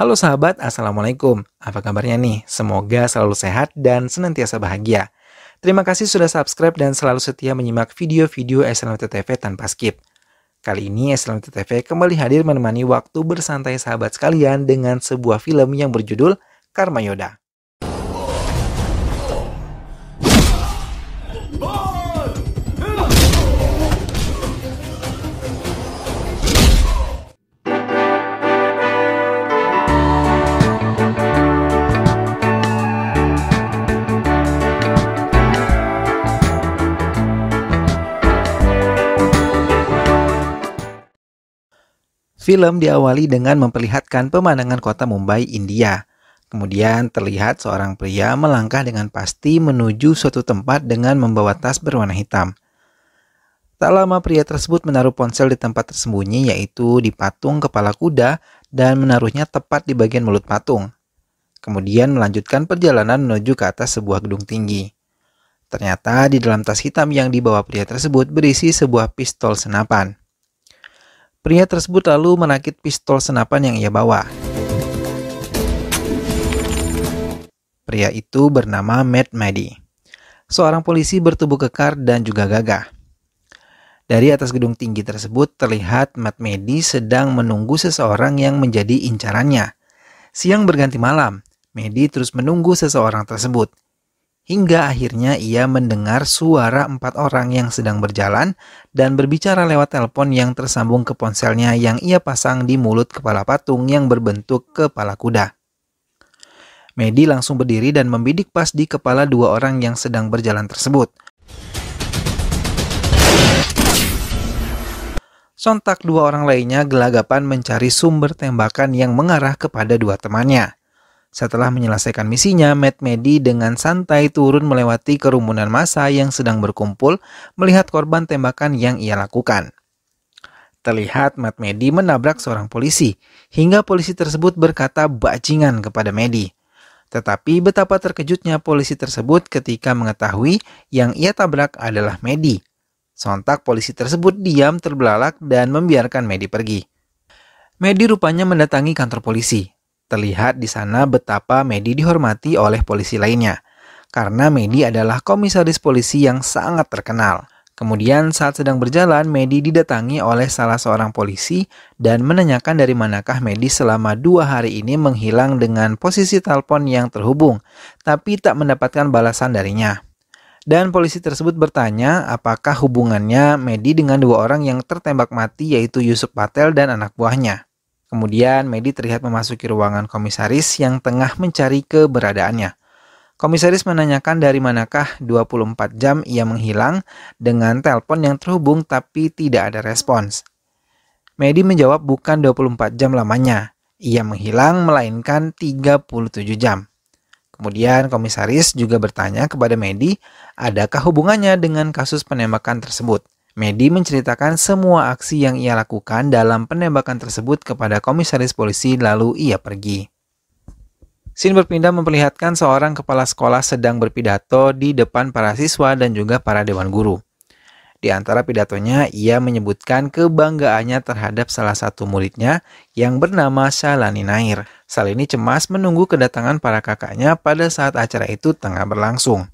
Halo sahabat, Assalamualaikum. Apa kabarnya nih? Semoga selalu sehat dan senantiasa bahagia. Terima kasih sudah subscribe dan selalu setia menyimak video-video SLMT TV tanpa skip. Kali ini SLMT TV kembali hadir menemani waktu bersantai sahabat sekalian dengan sebuah film yang berjudul Karma Yoda. Film diawali dengan memperlihatkan pemandangan kota Mumbai, India. Kemudian terlihat seorang pria melangkah dengan pasti menuju suatu tempat dengan membawa tas berwarna hitam. Tak lama pria tersebut menaruh ponsel di tempat tersembunyi, yaitu di patung kepala kuda, dan menaruhnya tepat di bagian mulut patung. Kemudian melanjutkan perjalanan menuju ke atas sebuah gedung tinggi. Ternyata di dalam tas hitam yang dibawa pria tersebut berisi sebuah pistol senapan. Pria tersebut lalu merakit pistol senapan yang ia bawa. Pria itu bernama Matt Maddy, seorang polisi bertubuh kekar dan juga gagah. Dari atas gedung tinggi tersebut terlihat Matt Maddy sedang menunggu seseorang yang menjadi incarannya. Siang berganti malam, Maddy terus menunggu seseorang tersebut. Hingga akhirnya ia mendengar suara 4 orang yang sedang berjalan dan berbicara lewat telepon yang tersambung ke ponselnya yang ia pasang di mulut kepala patung yang berbentuk kepala kuda. Maddy langsung berdiri dan membidik pas di kepala 2 orang yang sedang berjalan tersebut. Sontak 2 orang lainnya gelagapan mencari sumber tembakan yang mengarah kepada 2 temannya. Setelah menyelesaikan misinya, Matt Maddy dengan santai turun melewati kerumunan massa yang sedang berkumpul melihat korban tembakan yang ia lakukan. Terlihat Matt Maddy menabrak seorang polisi, hingga polisi tersebut berkata bajingan kepada Maddy. Tetapi betapa terkejutnya polisi tersebut ketika mengetahui yang ia tabrak adalah Maddy. Sontak polisi tersebut diam terbelalak dan membiarkan Maddy pergi. Maddy rupanya mendatangi kantor polisi. Terlihat di sana betapa Maddy dihormati oleh polisi lainnya, karena Maddy adalah komisaris polisi yang sangat terkenal. Kemudian saat sedang berjalan, Maddy didatangi oleh salah seorang polisi dan menanyakan dari manakah Maddy selama 2 hari ini menghilang dengan posisi telepon yang terhubung, tapi tak mendapatkan balasan darinya. Dan polisi tersebut bertanya apakah hubungannya Maddy dengan 2 orang yang tertembak mati, yaitu Yusuf Patel dan anak buahnya. Kemudian Maddy terlihat memasuki ruangan komisaris yang tengah mencari keberadaannya. Komisaris menanyakan dari manakah 24 jam ia menghilang dengan telepon yang terhubung tapi tidak ada respons. Maddy menjawab bukan 24 jam lamanya, ia menghilang melainkan 37 jam. Kemudian komisaris juga bertanya kepada Maddy, adakah hubungannya dengan kasus penembakan tersebut. Maddy menceritakan semua aksi yang ia lakukan dalam penembakan tersebut kepada komisaris polisi lalu ia pergi. Scene berpindah memperlihatkan seorang kepala sekolah sedang berpidato di depan para siswa dan juga para dewan guru. Di antara pidatonya, ia menyebutkan kebanggaannya terhadap salah satu muridnya yang bernama Shalani Nair. Shalini cemas menunggu kedatangan para kakaknya pada saat acara itu tengah berlangsung.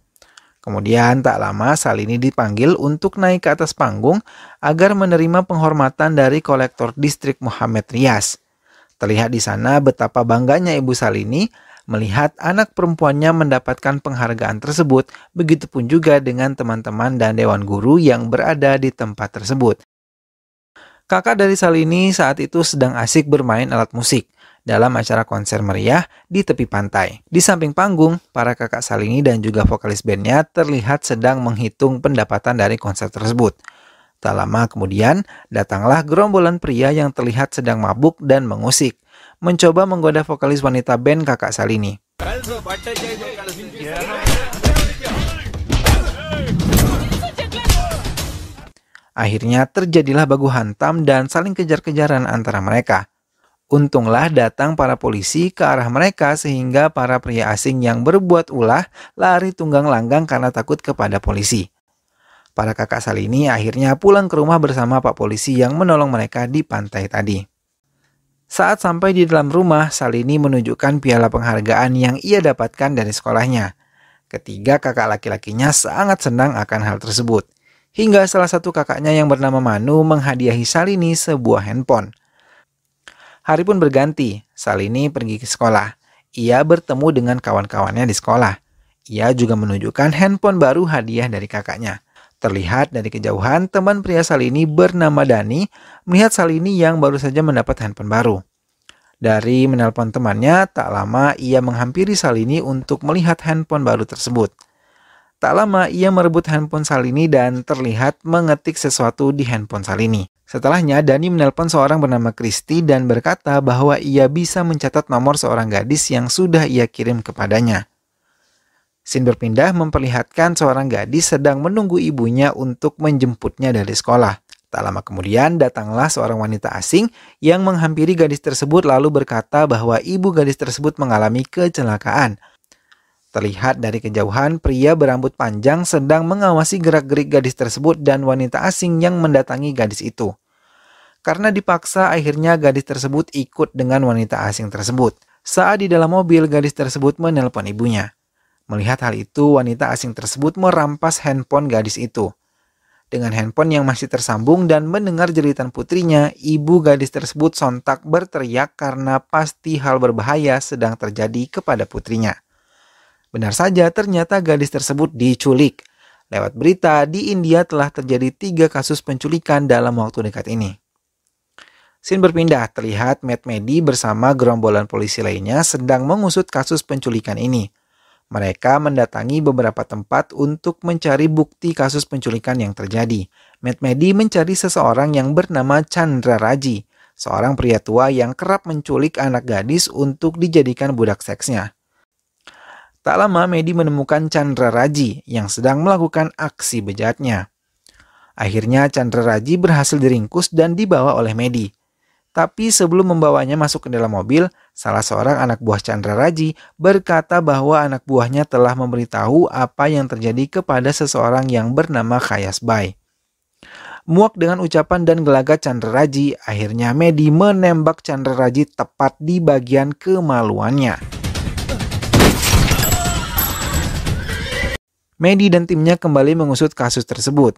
Kemudian tak lama Shalini dipanggil untuk naik ke atas panggung agar menerima penghormatan dari kolektor distrik Muhammad Riaz. Terlihat di sana betapa bangganya Ibu Shalini melihat anak perempuannya mendapatkan penghargaan tersebut, begitupun juga dengan teman-teman dan dewan guru yang berada di tempat tersebut. Kakak dari Shalini saat itu sedang asik bermain alat musik dalam acara konser meriah di tepi pantai. Di samping panggung, para kakak Shalini dan juga vokalis bandnya terlihat sedang menghitung pendapatan dari konser tersebut. Tak lama kemudian, datanglah gerombolan pria yang terlihat sedang mabuk dan mengusik, mencoba menggoda vokalis wanita band kakak Shalini. Akhirnya terjadilah baku hantam dan saling kejar-kejaran antara mereka. Untunglah datang para polisi ke arah mereka sehingga para pria asing yang berbuat ulah lari tunggang langgang karena takut kepada polisi. Para kakak Shalini akhirnya pulang ke rumah bersama Pak Polisi yang menolong mereka di pantai tadi. Saat sampai di dalam rumah, Salini menunjukkan piala penghargaan yang ia dapatkan dari sekolahnya. Ketiga kakak laki-lakinya sangat senang akan hal tersebut. Hingga salah satu kakaknya yang bernama Manu menghadiahi Salini sebuah handphone. Hari pun berganti, Salini pergi ke sekolah. Ia bertemu dengan kawan-kawannya di sekolah. Ia juga menunjukkan handphone baru hadiah dari kakaknya. Terlihat dari kejauhan, teman pria Salini bernama Dani melihat Salini yang baru saja mendapat handphone baru. Dari menelpon temannya, tak lama ia menghampiri Salini untuk melihat handphone baru tersebut. Tak lama ia merebut handphone Salini dan terlihat mengetik sesuatu di handphone Salini. Setelahnya, Dani menelpon seorang bernama Kristi dan berkata bahwa ia bisa mencatat nomor seorang gadis yang sudah ia kirim kepadanya. Scene berpindah memperlihatkan seorang gadis sedang menunggu ibunya untuk menjemputnya dari sekolah. Tak lama kemudian datanglah seorang wanita asing yang menghampiri gadis tersebut lalu berkata bahwa ibu gadis tersebut mengalami kecelakaan. Terlihat dari kejauhan, pria berambut panjang sedang mengawasi gerak-gerik gadis tersebut dan wanita asing yang mendatangi gadis itu. Karena dipaksa, akhirnya gadis tersebut ikut dengan wanita asing tersebut. Saat di dalam mobil, gadis tersebut menelpon ibunya. Melihat hal itu, wanita asing tersebut merampas handphone gadis itu. Dengan handphone yang masih tersambung dan mendengar jeritan putrinya, ibu gadis tersebut sontak berteriak karena pasti hal berbahaya sedang terjadi kepada putrinya. Benar saja, ternyata gadis tersebut diculik. Lewat berita, di India telah terjadi 3 kasus penculikan dalam waktu dekat ini. Scene berpindah, terlihat Matt Medi bersama gerombolan polisi lainnya sedang mengusut kasus penculikan ini. Mereka mendatangi beberapa tempat untuk mencari bukti kasus penculikan yang terjadi. Matt Medi mencari seseorang yang bernama Chandra Raji, seorang pria tua yang kerap menculik anak gadis untuk dijadikan budak seksnya. Tak lama Medi menemukan Chandra Raji yang sedang melakukan aksi bejatnya. Akhirnya Chandra Raji berhasil diringkus dan dibawa oleh Medi. Tapi sebelum membawanya masuk ke dalam mobil, salah seorang anak buah Chandra Raji berkata bahwa anak buahnya telah memberitahu apa yang terjadi kepada seseorang yang bernama Khayas Bai. Muak dengan ucapan dan gelagat Chandra Raji, akhirnya Medi menembak Chandra Raji tepat di bagian kemaluannya. Medi dan timnya kembali mengusut kasus tersebut.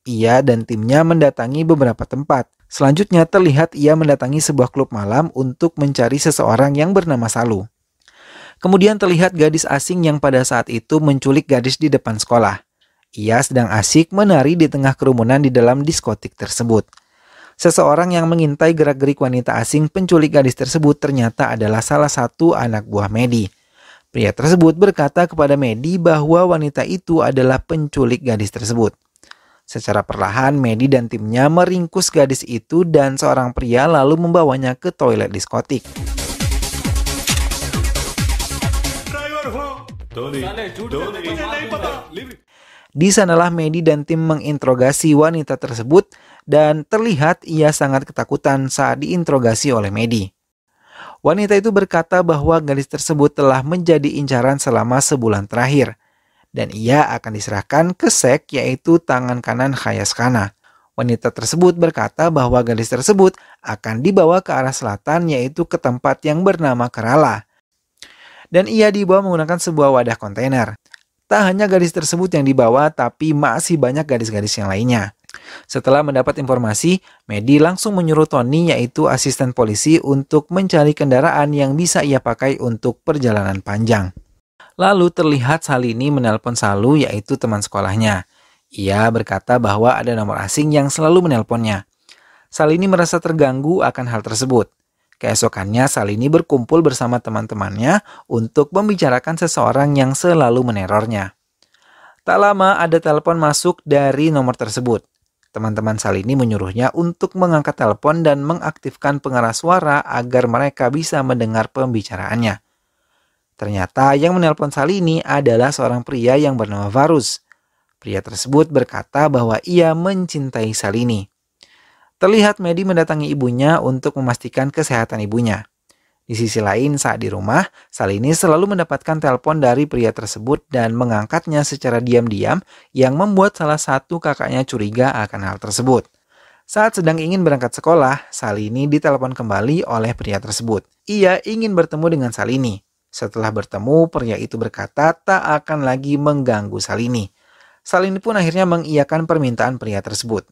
Ia dan timnya mendatangi beberapa tempat. Selanjutnya terlihat ia mendatangi sebuah klub malam untuk mencari seseorang yang bernama Salu. Kemudian terlihat gadis asing yang pada saat itu menculik gadis di depan sekolah. Ia sedang asik menari di tengah kerumunan di dalam diskotik tersebut. Seseorang yang mengintai gerak-gerik wanita asing penculik gadis tersebut ternyata adalah salah satu anak buah Medi. Pria tersebut berkata kepada Medi bahwa wanita itu adalah penculik gadis tersebut. Secara perlahan, Medi dan timnya meringkus gadis itu dan seorang pria lalu membawanya ke toilet diskotik. Di sanalah Medi dan tim menginterogasi wanita tersebut dan terlihat ia sangat ketakutan saat diinterogasi oleh Medi. Wanita itu berkata bahwa gadis tersebut telah menjadi incaran selama sebulan terakhir. Dan ia akan diserahkan ke Sek, yaitu tangan kanan Khayas Khana. Wanita tersebut berkata bahwa gadis tersebut akan dibawa ke arah selatan, yaitu ke tempat yang bernama Kerala. Dan ia dibawa menggunakan sebuah wadah kontainer. Tak hanya gadis tersebut yang dibawa, tapi masih banyak gadis-gadis yang lainnya. Setelah mendapat informasi, Medi langsung menyuruh Tony, yaitu asisten polisi, untuk mencari kendaraan yang bisa ia pakai untuk perjalanan panjang. Lalu terlihat Salini menelpon Salu, yaitu teman sekolahnya. Ia berkata bahwa ada nomor asing yang selalu menelponnya. Salini merasa terganggu akan hal tersebut. Keesokannya Salini berkumpul bersama teman-temannya untuk membicarakan seseorang yang selalu menerornya. Tak lama ada telepon masuk dari nomor tersebut. Teman-teman Salini menyuruhnya untuk mengangkat telepon dan mengaktifkan pengeras suara agar mereka bisa mendengar pembicaraannya. Ternyata yang menelpon Salini adalah seorang pria yang bernama Varus. Pria tersebut berkata bahwa ia mencintai Salini. Terlihat Medi mendatangi ibunya untuk memastikan kesehatan ibunya. Di sisi lain, saat di rumah, Salini selalu mendapatkan telepon dari pria tersebut dan mengangkatnya secara diam-diam yang membuat salah satu kakaknya curiga akan hal tersebut. Saat sedang ingin berangkat sekolah, Salini ditelepon kembali oleh pria tersebut. Ia ingin bertemu dengan Salini. Setelah bertemu, pria itu berkata tak akan lagi mengganggu Salini. Salini pun akhirnya mengiyakan permintaan pria tersebut.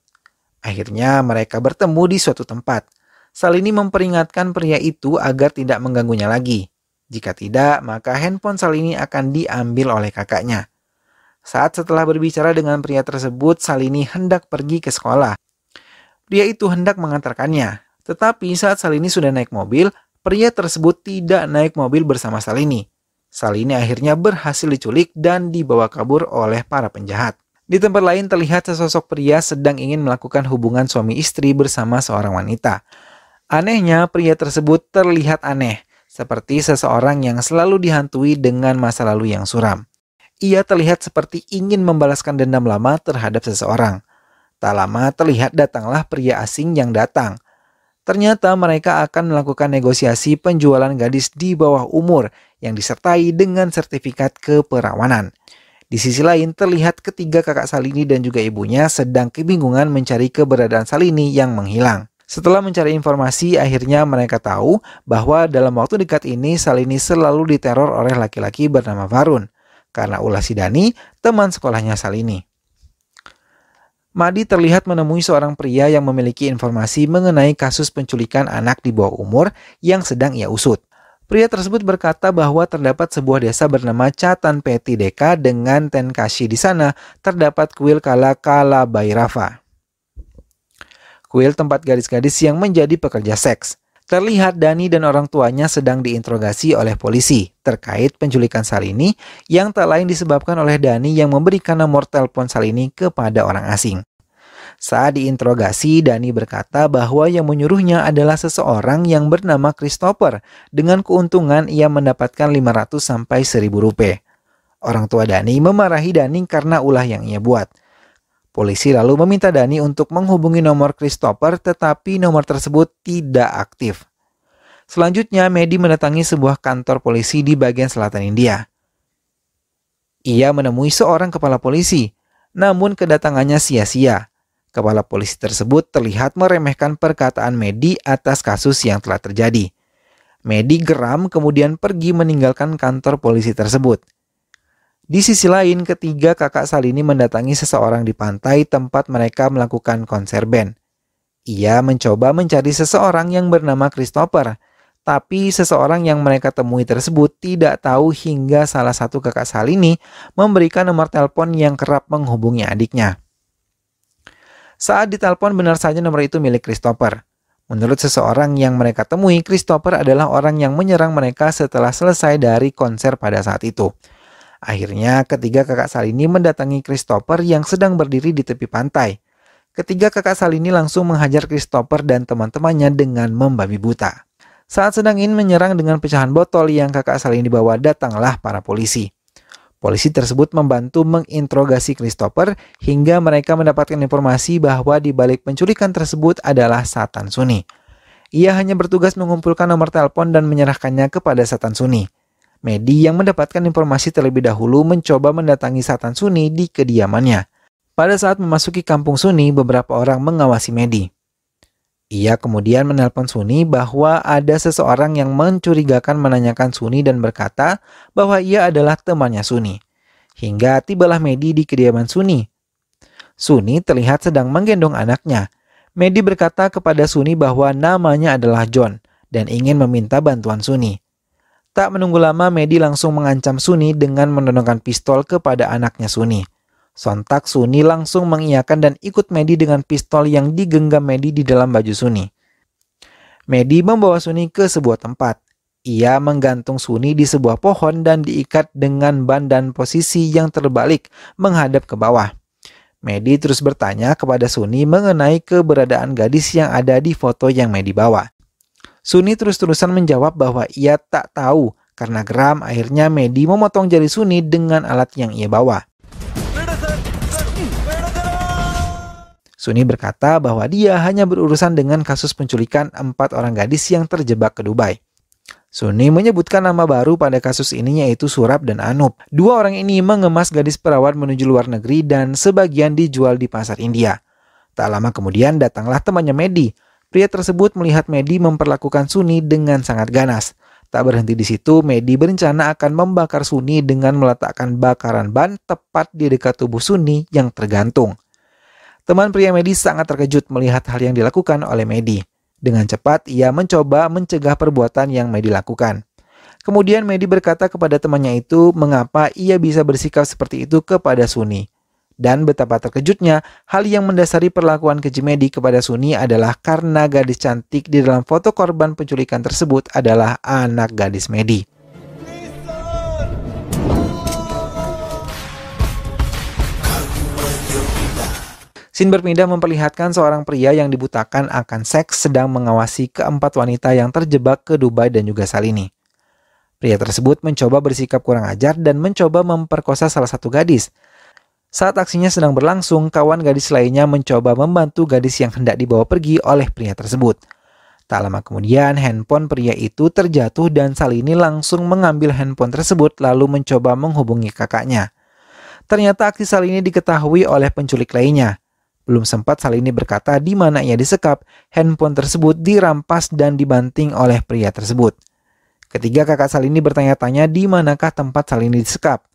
Akhirnya mereka bertemu di suatu tempat. Salini memperingatkan pria itu agar tidak mengganggunya lagi. Jika tidak, maka handphone Salini akan diambil oleh kakaknya. Saat setelah berbicara dengan pria tersebut, Salini hendak pergi ke sekolah. Pria itu hendak mengantarkannya. Tetapi saat Salini sudah naik mobil, pria tersebut tidak naik mobil bersama Salini. Salini akhirnya berhasil diculik dan dibawa kabur oleh para penjahat. Di tempat lain terlihat sesosok pria sedang ingin melakukan hubungan suami istri bersama seorang wanita. Anehnya, pria tersebut terlihat aneh, seperti seseorang yang selalu dihantui dengan masa lalu yang suram. Ia terlihat seperti ingin membalaskan dendam lama terhadap seseorang. Tak lama terlihat datanglah pria asing yang datang. Ternyata mereka akan melakukan negosiasi penjualan gadis di bawah umur yang disertai dengan sertifikat keperawanan. Di sisi lain terlihat ketiga kakak Salini dan juga ibunya sedang kebingungan mencari keberadaan Salini yang menghilang. Setelah mencari informasi, akhirnya mereka tahu bahwa dalam waktu dekat ini Salini selalu diteror oleh laki-laki bernama Varun karena ulah si Dani, teman sekolahnya Salini. Madi terlihat menemui seorang pria yang memiliki informasi mengenai kasus penculikan anak di bawah umur yang sedang ia usut. Pria tersebut berkata bahwa terdapat sebuah desa bernama Catan Peti Deka dengan Tenkashi di sana terdapat kuil Kala Bairava. Kuil tempat gadis-gadis yang menjadi pekerja seks. Terlihat Dani dan orang tuanya sedang diinterogasi oleh polisi terkait penculikan Salini yang tak lain disebabkan oleh Dani yang memberikan nomor telepon Salini kepada orang asing. Saat diinterogasi, Dani berkata bahwa yang menyuruhnya adalah seseorang yang bernama Christopher dengan keuntungan ia mendapatkan 500 sampai 1000 rupiah. Orang tua Dani memarahi Dani karena ulah yang ia buat. Polisi lalu meminta Dani untuk menghubungi nomor Christopher tetapi nomor tersebut tidak aktif. Selanjutnya, Medi mendatangi sebuah kantor polisi di bagian selatan India. Ia menemui seorang kepala polisi, namun kedatangannya sia-sia. Kepala polisi tersebut terlihat meremehkan perkataan Medi atas kasus yang telah terjadi. Medi geram kemudian pergi meninggalkan kantor polisi tersebut. Di sisi lain, ketiga kakak Salini mendatangi seseorang di pantai tempat mereka melakukan konser band. Ia mencoba mencari seseorang yang bernama Christopher, tapi seseorang yang mereka temui tersebut tidak tahu hingga salah satu kakak Salini memberikan nomor telepon yang kerap menghubungi adiknya. Saat ditelepon benar saja nomor itu milik Christopher. Menurut seseorang yang mereka temui, Christopher adalah orang yang menyerang mereka setelah selesai dari konser pada saat itu. Akhirnya ketiga kakak Salini mendatangi Christopher yang sedang berdiri di tepi pantai. Ketiga kakak Salini langsung menghajar Christopher dan teman-temannya dengan membabi buta. Saat sedang ingin menyerang dengan pecahan botol yang kakak Salini bawa, datanglah para polisi. Polisi tersebut membantu menginterogasi Christopher hingga mereka mendapatkan informasi bahwa di balik penculikan tersebut adalah Satan Suni. Ia hanya bertugas mengumpulkan nomor telepon dan menyerahkannya kepada Satan Suni. Medi yang mendapatkan informasi terlebih dahulu mencoba mendatangi Satan Suni di kediamannya. Pada saat memasuki kampung Suni, beberapa orang mengawasi Medi. Ia kemudian menelpon Suni bahwa ada seseorang yang mencurigakan menanyakan Suni dan berkata bahwa ia adalah temannya Suni. Hingga tibalah Medi di kediaman Suni. Suni terlihat sedang menggendong anaknya. Medi berkata kepada Suni bahwa namanya adalah John dan ingin meminta bantuan Suni. Tak menunggu lama, Medi langsung mengancam Suni dengan menodongkan pistol kepada anaknya Suni. Sontak Suni langsung mengiyakan dan ikut Medi dengan pistol yang digenggam Medi di dalam baju Suni. Medi membawa Suni ke sebuah tempat. Ia menggantung Suni di sebuah pohon dan diikat dengan ban dan posisi yang terbalik menghadap ke bawah. Medi terus bertanya kepada Suni mengenai keberadaan gadis yang ada di foto yang Medi bawa. Suni terus-terusan menjawab bahwa ia tak tahu. Karena geram, akhirnya Medi memotong jari Suni dengan alat yang ia bawa. Suni berkata bahwa dia hanya berurusan dengan kasus penculikan 4 orang gadis yang terjebak ke Dubai. Suni menyebutkan nama baru pada kasus ini yaitu Surab dan Anup. 2 orang ini mengemas gadis perawan menuju luar negeri dan sebagian dijual di pasar India. Tak lama kemudian datanglah temannya Medi. Pria tersebut melihat Medi memperlakukan Suni dengan sangat ganas. Tak berhenti di situ, Medi berencana akan membakar Suni dengan meletakkan bakaran ban tepat di dekat tubuh Suni yang tergantung. Teman pria Medi sangat terkejut melihat hal yang dilakukan oleh Medi. Dengan cepat, ia mencoba mencegah perbuatan yang Medi lakukan. Kemudian Medi berkata kepada temannya itu mengapa ia bisa bersikap seperti itu kepada Suni. Dan betapa terkejutnya, hal yang mendasari perlakuan keji Medi kepada Suni adalah karena gadis cantik di dalam foto korban penculikan tersebut adalah anak gadis Medi. Scene berpindah memperlihatkan seorang pria yang dibutakan akan seks sedang mengawasi keempat wanita yang terjebak ke Dubai dan juga Salini. Pria tersebut mencoba bersikap kurang ajar dan mencoba memperkosa salah satu gadis. Saat aksinya sedang berlangsung, kawan gadis lainnya mencoba membantu gadis yang hendak dibawa pergi oleh pria tersebut. Tak lama kemudian, handphone pria itu terjatuh dan Salini langsung mengambil handphone tersebut lalu mencoba menghubungi kakaknya. Ternyata aksi Salini diketahui oleh penculik lainnya. Belum sempat Salini berkata di mana ia disekap, handphone tersebut dirampas dan dibanting oleh pria tersebut. Ketiga kakak Salini bertanya-tanya di manakah tempat Salini disekap.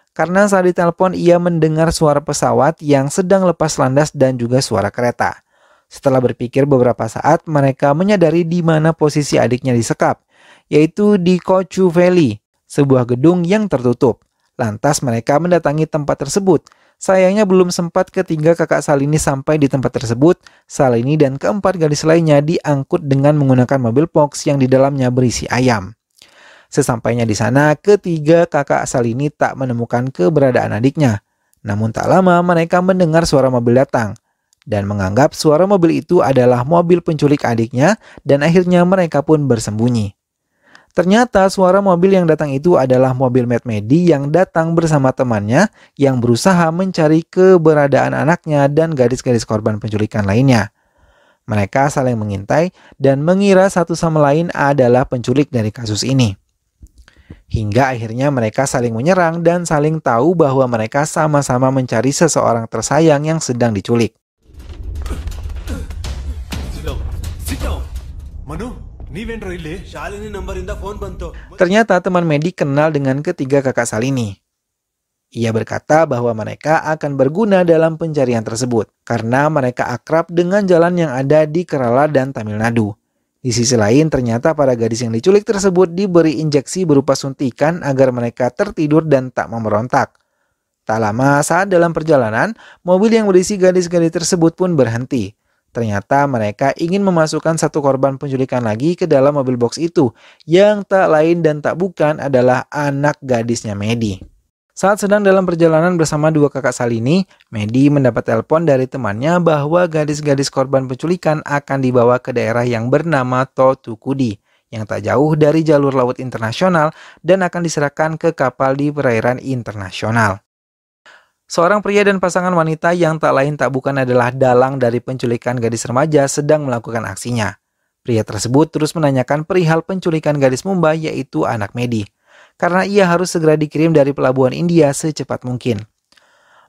Karena saat ditelepon ia mendengar suara pesawat yang sedang lepas landas dan juga suara kereta. Setelah berpikir beberapa saat, mereka menyadari di mana posisi adiknya disekap, yaitu di Kochu Valley, sebuah gedung yang tertutup. Lantas mereka mendatangi tempat tersebut. Sayangnya belum sempat ketiga kakak Salini sampai di tempat tersebut, Salini dan keempat gadis lainnya diangkut dengan menggunakan mobil box yang di dalamnya berisi ayam. Sesampainya di sana, ketiga kakak Salini tak menemukan keberadaan adiknya. Namun tak lama mereka mendengar suara mobil datang dan menganggap suara mobil itu adalah mobil penculik adiknya dan akhirnya mereka pun bersembunyi. Ternyata suara mobil yang datang itu adalah mobil Matt Medi yang datang bersama temannya yang berusaha mencari keberadaan anaknya dan gadis-gadis korban penculikan lainnya. Mereka saling mengintai dan mengira satu sama lain adalah penculik dari kasus ini. Hingga akhirnya mereka saling menyerang dan saling tahu bahwa mereka sama-sama mencari seseorang tersayang yang sedang diculik. Ternyata teman Medi kenal dengan ketiga kakak Salini. Ia berkata bahwa mereka akan berguna dalam pencarian tersebut karena mereka akrab dengan jalan yang ada di Kerala dan Tamil Nadu. Di sisi lain, ternyata para gadis yang diculik tersebut diberi injeksi berupa suntikan agar mereka tertidur dan tak memberontak. Tak lama saat dalam perjalanan, mobil yang berisi gadis-gadis tersebut pun berhenti. Ternyata mereka ingin memasukkan satu korban penculikan lagi ke dalam mobil box itu, yang tak lain dan tak bukan adalah anak gadisnya Medi. Saat sedang dalam perjalanan bersama dua kakak Salini, Medi mendapat telepon dari temannya bahwa gadis-gadis korban penculikan akan dibawa ke daerah yang bernama Thothukudi, yang tak jauh dari jalur laut internasional dan akan diserahkan ke kapal di perairan internasional. Seorang pria dan pasangan wanita yang tak lain tak bukan adalah dalang dari penculikan gadis remaja sedang melakukan aksinya. Pria tersebut terus menanyakan perihal penculikan gadis Mumbai yaitu anak Medi, karena ia harus segera dikirim dari pelabuhan India secepat mungkin.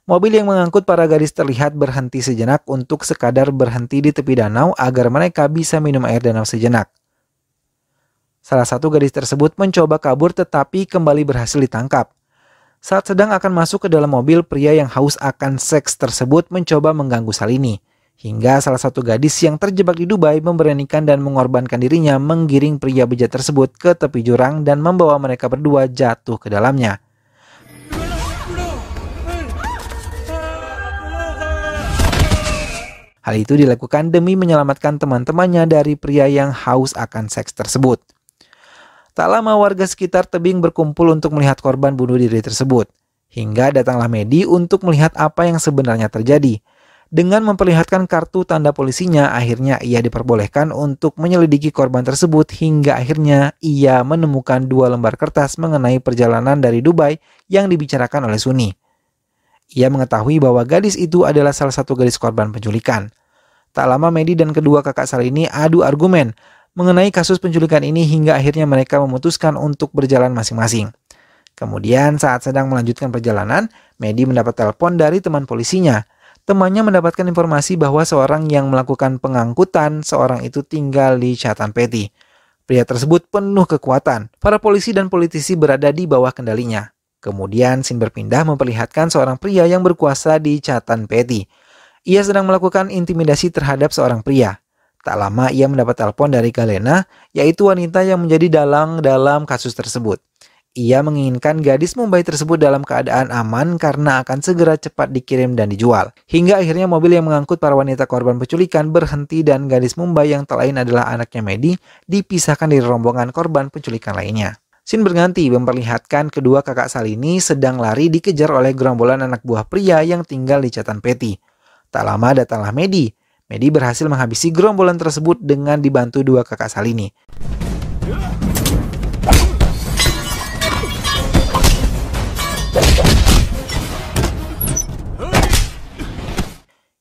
Mobil yang mengangkut para gadis terlihat berhenti sejenak untuk sekadar berhenti di tepi danau agar mereka bisa minum air danau sejenak. Salah satu gadis tersebut mencoba kabur tetapi kembali berhasil ditangkap. Saat sedang akan masuk ke dalam mobil, pria yang haus akan seks tersebut mencoba mengganggu Salini. Hingga salah satu gadis yang terjebak di Dubai memberanikan dan mengorbankan dirinya menggiring pria bejat tersebut ke tepi jurang dan membawa mereka berdua jatuh ke dalamnya. Hal itu dilakukan demi menyelamatkan teman-temannya dari pria yang haus akan seks tersebut. Tak lama warga sekitar tebing berkumpul untuk melihat korban bunuh diri tersebut. Hingga datanglah Medi untuk melihat apa yang sebenarnya terjadi. Dengan memperlihatkan kartu tanda polisinya, akhirnya ia diperbolehkan untuk menyelidiki korban tersebut hingga akhirnya ia menemukan 2 lembar kertas mengenai perjalanan dari Dubai yang dibicarakan oleh Suni. Ia mengetahui bahwa gadis itu adalah salah satu gadis korban penculikan. Tak lama Medi dan kedua kakak Salini adu argumen mengenai kasus penculikan ini hingga akhirnya mereka memutuskan untuk berjalan masing-masing. Kemudian saat sedang melanjutkan perjalanan, Medi mendapat telepon dari teman polisinya. Temannya mendapatkan informasi bahwa seorang yang melakukan pengangkutan seorang itu tinggal di Chatan Peti. Pria tersebut penuh kekuatan. Para polisi dan politisi berada di bawah kendalinya. Kemudian scene berpindah memperlihatkan seorang pria yang berkuasa di Chatan Peti. Ia sedang melakukan intimidasi terhadap seorang pria. Tak lama ia mendapat telepon dari Galena, yaitu wanita yang menjadi dalang dalam kasus tersebut. Ia menginginkan gadis Mumbai tersebut dalam keadaan aman karena akan segera cepat dikirim dan dijual. Hingga akhirnya mobil yang mengangkut para wanita korban penculikan berhenti dan gadis Mumbai yang tak lain adalah anaknya Mehdi dipisahkan dari rombongan korban penculikan lainnya. Scene berganti memperlihatkan kedua kakak Salini sedang lari dikejar oleh gerombolan anak buah pria yang tinggal di Chatan Peti. Tak lama datanglah Mehdi. Mehdi berhasil menghabisi gerombolan tersebut dengan dibantu dua kakak Salini.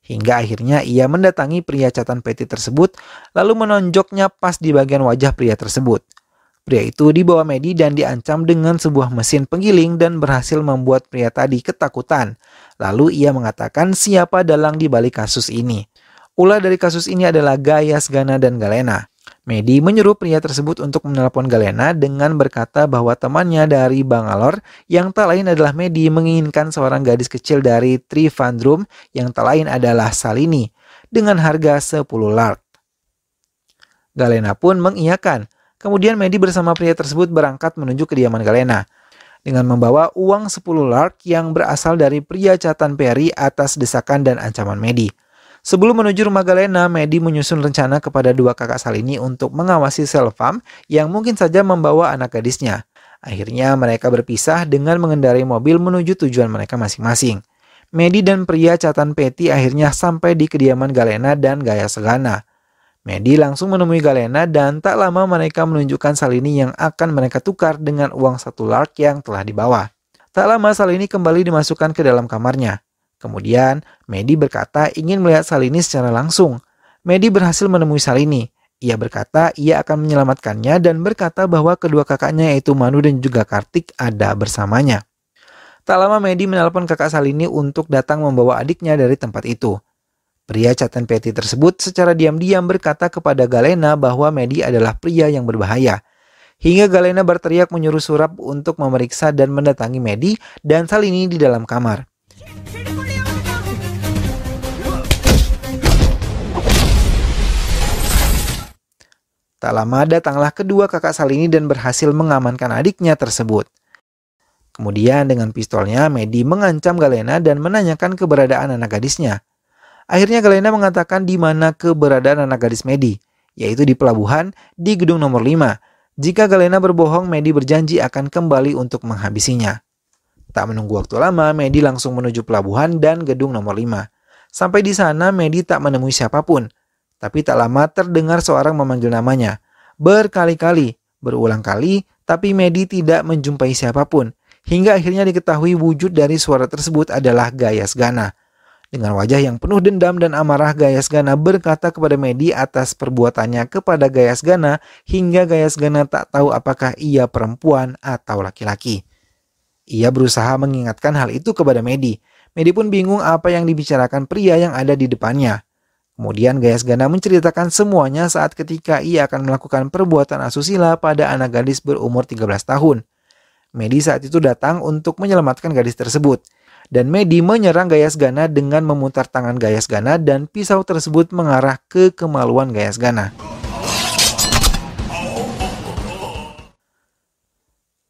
Hingga akhirnya ia mendatangi pria Chatan Peti tersebut, lalu menonjoknya pas di bagian wajah pria tersebut. Pria itu dibawa Mehdi dan diancam dengan sebuah mesin penggiling dan berhasil membuat pria tadi ketakutan. Lalu ia mengatakan siapa dalang di balik kasus ini. Ulah dari kasus ini adalah Gayas Gana dan Galena. Mehdi menyuruh pria tersebut untuk menelpon Galena dengan berkata bahwa temannya dari Bangalore yang tak lain adalah Mehdi menginginkan seorang gadis kecil dari Trivandrum yang tak lain adalah Salini dengan harga 10 lark. Galena pun mengiyakan. Kemudian Mehdi bersama pria tersebut berangkat menuju kediaman Galena dengan membawa uang 10 lark yang berasal dari pria Chatan Peri atas desakan dan ancaman Mehdi. Sebelum menuju rumah Galena, Mehdi menyusun rencana kepada dua kakak Salini untuk mengawasi Selvam yang mungkin saja membawa anak gadisnya. Akhirnya mereka berpisah dengan mengendarai mobil menuju tujuan mereka masing-masing. Mehdi dan pria Chatan Peti akhirnya sampai di kediaman Galena dan Gayas Gana. Mehdi langsung menemui Galena dan tak lama mereka menunjukkan Salini yang akan mereka tukar dengan uang 1 lark yang telah dibawa. Tak lama Salini kembali dimasukkan ke dalam kamarnya. Kemudian, Mehdi berkata ingin melihat Salini secara langsung. Mehdi berhasil menemui Salini. Ia berkata ia akan menyelamatkannya dan berkata bahwa kedua kakaknya yaitu Manu dan juga Kartik ada bersamanya. Tak lama Mehdi menelpon kakak Salini untuk datang membawa adiknya dari tempat itu. Pria Chatan Peti tersebut secara diam-diam berkata kepada Galena bahwa Mehdi adalah pria yang berbahaya. Hingga Galena berteriak menyuruh Surab untuk memeriksa dan mendatangi Mehdi dan Salini di dalam kamar. Tak lama datanglah kedua kakak Salini dan berhasil mengamankan adiknya tersebut. Kemudian dengan pistolnya Mehdi mengancam Galena dan menanyakan keberadaan anak gadisnya. Akhirnya Galena mengatakan di mana keberadaan anak gadis Mehdi, yaitu di pelabuhan di gedung nomor 5. Jika Galena berbohong, Mehdi berjanji akan kembali untuk menghabisinya. Tak menunggu waktu lama, Mehdi langsung menuju pelabuhan dan gedung nomor 5. Sampai di sana Mehdi tak menemui siapapun. Tapi tak lama terdengar seorang memanggil namanya. Berkali-kali, berulang kali, tapi Mehdi tidak menjumpai siapapun. Hingga akhirnya diketahui wujud dari suara tersebut adalah Gayas Gana. Dengan wajah yang penuh dendam dan amarah, Gayas Gana berkata kepada Mehdi atas perbuatannya kepada Gayas Gana hingga Gayas Gana tak tahu apakah ia perempuan atau laki-laki. Ia berusaha mengingatkan hal itu kepada Mehdi. Mehdi pun bingung apa yang dibicarakan pria yang ada di depannya. Kemudian Gayas Gana menceritakan semuanya saat ketika ia akan melakukan perbuatan asusila pada anak gadis berumur 13 tahun. Mehdi saat itu datang untuk menyelamatkan gadis tersebut. Dan Mehdi menyerang Gayas Gana dengan memutar tangan Gayas Gana dan pisau tersebut mengarah ke kemaluan Gayas Gana.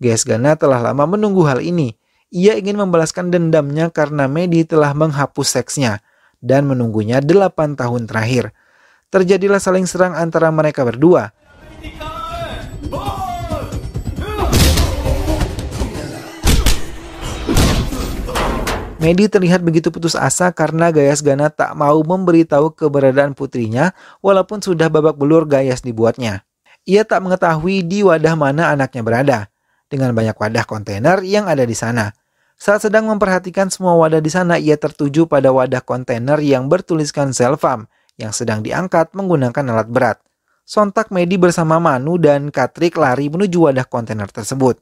Gayas Gana telah lama menunggu hal ini. Ia ingin membalaskan dendamnya karena Mehdi telah menghapus seksnya dan menunggunya 8 tahun terakhir. Terjadilah saling serang antara mereka berdua. Mehdi terlihat begitu putus asa karena Gayas Gana tak mau memberitahu keberadaan putrinya walaupun sudah babak belur Gayas dibuatnya. Ia tak mengetahui di wadah mana anaknya berada, dengan banyak wadah kontainer yang ada di sana. Saat sedang memperhatikan semua wadah di sana, ia tertuju pada wadah kontainer yang bertuliskan Selvam yang sedang diangkat menggunakan alat berat. Sontak Mehdi bersama Manu dan Kartik lari menuju wadah kontainer tersebut.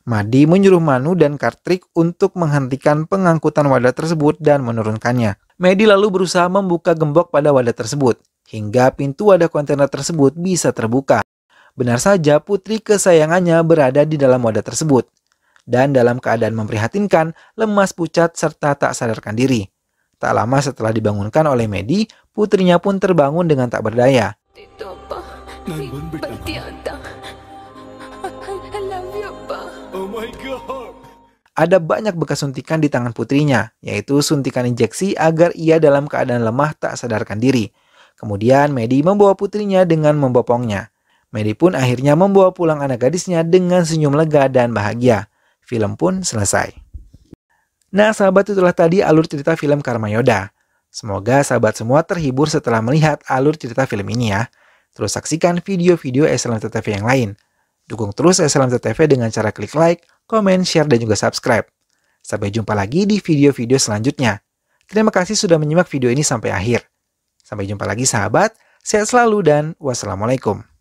Mehdi menyuruh Manu dan Kartik untuk menghentikan pengangkutan wadah tersebut dan menurunkannya. Medi lalu berusaha membuka gembok pada wadah tersebut, hingga pintu wadah kontainer tersebut bisa terbuka. Benar saja putri kesayangannya berada di dalam wadah tersebut. Dan dalam keadaan memprihatinkan, lemas pucat serta tak sadarkan diri. Tak lama setelah dibangunkan oleh Medi, putrinya pun terbangun dengan tak berdaya. Ada banyak bekas suntikan di tangan putrinya, yaitu suntikan injeksi agar ia dalam keadaan lemah tak sadarkan diri. Kemudian Medi membawa putrinya dengan membopongnya. Medi pun akhirnya membawa pulang anak gadisnya dengan senyum lega dan bahagia. Film pun selesai. Nah sahabat, itulah tadi alur cerita film Karma Yoda. Semoga sahabat semua terhibur setelah melihat alur cerita film ini ya. Terus saksikan video-video SLMT TV yang lain. Dukung terus SLMT TV dengan cara klik like, komen, share, dan juga subscribe. Sampai jumpa lagi di video-video selanjutnya. Terima kasih sudah menyimak video ini sampai akhir. Sampai jumpa lagi sahabat, sehat selalu dan wassalamualaikum.